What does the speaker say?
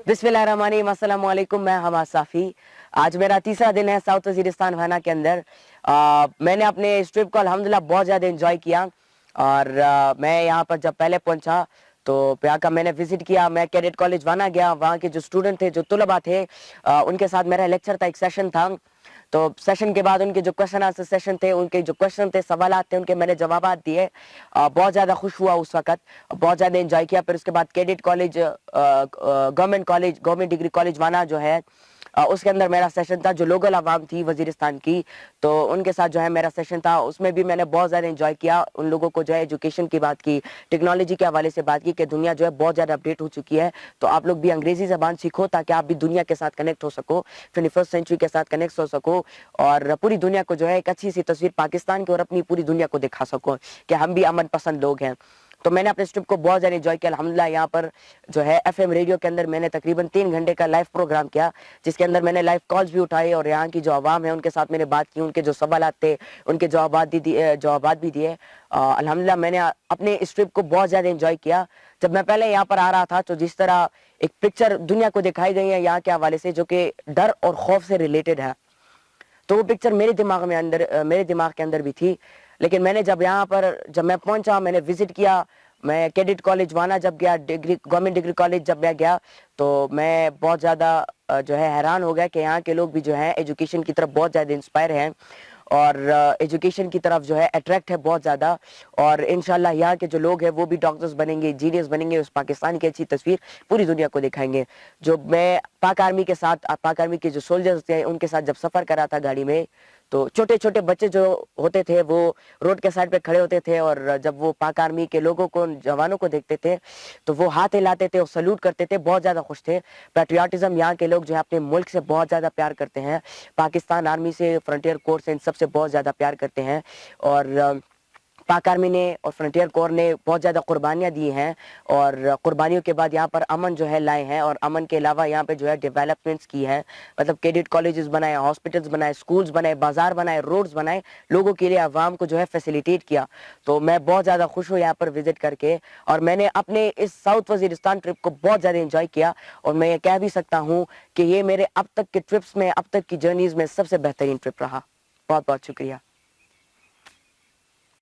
बिस्मिल्लाहिर्रहमानिर्रहीम, अस्सलाम वालेकुम। मैं हमाद साफी। आज मेरा तीसरा दिन है साउथ वजीरिस्तान फाना के अंदर। मैंने अपने इस ट्रिप को अल्हम्दुलिल्लाह बहुत ज़्यादा एंजॉय किया। और मैं यहाँ पर जब पहले पहुँचा तो यहाँ का मैंने विजिट किया। मैं कैडेट कॉलेज वाना गया। वहाँ के जो स्टूडेंट थे, जो तुलबा थे, उनके साथ मेरा लेक्चर था, एक सेशन था। तो सेशन के बाद उनके जो क्वेश्चन आंसर सेशन थे, उनके जो क्वेश्चन थे, सवालात थे, उनके मैंने जवाब दिए। बहुत ज़्यादा खुश हुआ उस वक्त, बहुत ज़्यादा एंजॉय किया। फिर उसके बाद cadet college, government degree college वाना जो है, उसके अंदर मेरा सेशन था। जो लोकल आवाम थी वजीरिस्तान की, तो उनके साथ जो है मेरा सेशन था। उसमें भी मैंने बहुत ज़्यादा एंजॉय किया। उन लोगों को जो है एजुकेशन की बात की, टेक्नोलॉजी के हवाले से बात की कि दुनिया जो है बहुत ज़्यादा अपडेट हो चुकी है, तो आप लोग भी अंग्रेज़ी ज़बान सीखो ताकि आप भी दुनिया के साथ कनेक्ट हो सको, 21st सेंचुरी के साथ कनेक्ट हो सको, और पूरी दुनिया को जो है एक अच्छी सी तस्वीर पाकिस्तान की और अपनी पूरी दुनिया को दिखा सको कि हम भी अमन पसंद लोग हैं। तो मैंने अपने ट्रिप को बहुत ज़्यादा एंजॉय किया अल्हम्दुलिल्लाह। यहाँ पर जो है एफएम रेडियो के अंदर मैंने तकरीबन 3 घंटे का लाइव प्रोग्राम किया, जिसके अंदर मैंने लाइव कॉल्स भी उठाए और यहाँ की जो आवाम है उनके साथ मैंने बात की, उनके जो सवालात थे उनके जवाबात भी दिए। अल्हम्दुलिल्लाह मैंने अपने इस ट्रिप को बहुत ज़्यादा एंजॉय किया। जब मैं पहले यहाँ पर आ रहा था तो जिस तरह एक पिक्चर दुनिया को दिखाई गई है यहाँ के हवाले से, जो कि डर और खौफ से रिलेटेड है, तो वो पिक्चर मेरे दिमाग के अंदर भी थी। लेकिन मैंने जब मैं पहुंचा, मैंने विजिट किया, मैं कैडेट कॉलेज वाना जब गया, गवर्नमेंट डिग्री कॉलेज जब मैं गया, तो मैं बहुत ज़्यादा जो है हैरान हो गया कि यहाँ के लोग भी जो है एजुकेशन की तरफ बहुत ज़्यादा इंस्पायर हैं और एजुकेशन की तरफ जो है अट्रैक्ट है बहुत ज़्यादा। और इंशाल्लाह यहाँ के जो लोग हैं वो भी डॉक्टर्स बनेंगे, इंजीनियर्स बनेंगे, उस पाकिस्तान की अच्छी तस्वीर पूरी दुनिया को दिखाएंगे। जो मैं पाक आर्मी के जो सोल्जर्स थे उनके साथ जब सफ़र कर रहा था गाड़ी में, तो छोटे छोटे बच्चे जो होते थे वो रोड के साइड पे खड़े होते थे, और जब वो पाक आर्मी के लोगों को, जवानों को देखते थे तो वो हाथ हिलाते थे और सल्यूट करते थे, बहुत ज़्यादा खुश थे। पैट्रियाटिज्म, यहाँ के लोग जो है अपने मुल्क से बहुत ज़्यादा प्यार करते हैं, पाकिस्तान आर्मी से, फ्रंटियर कोर से, इन सबसे बहुत ज़्यादा प्यार करते हैं। और पाक आर्मी ने और फ्रंटियर कोर ने बहुत ज़्यादा कुर्बानियाँ दी हैं, और कुर्बानियों के बाद यहाँ पर अमन जो है लाए हैं, और अमन के अलावा यहाँ पे जो है डेवलपमेंट्स की हैं। मतलब कैडेट कॉलेजेस बनाए, हॉस्पिटल्स बनाए, स्कूल्स बनाए, बाजार बनाए, रोड्स बनाए, लोगों के लिए, आवाम को जो है फैसिलिटेट किया। तो मैं बहुत ज़्यादा खुश हूँ यहाँ पर विजिट करके, और मैंने अपने इस साउथ वजीरिस्तान ट्रिप को बहुत ज़्यादा इंजॉय किया। और मैं ये कह भी सकता हूँ कि ये मेरे अब तक के ट्रिप्स में, अब तक की जर्नीज़ में सबसे बेहतरीन ट्रिप रहा। बहुत बहुत शुक्रिया।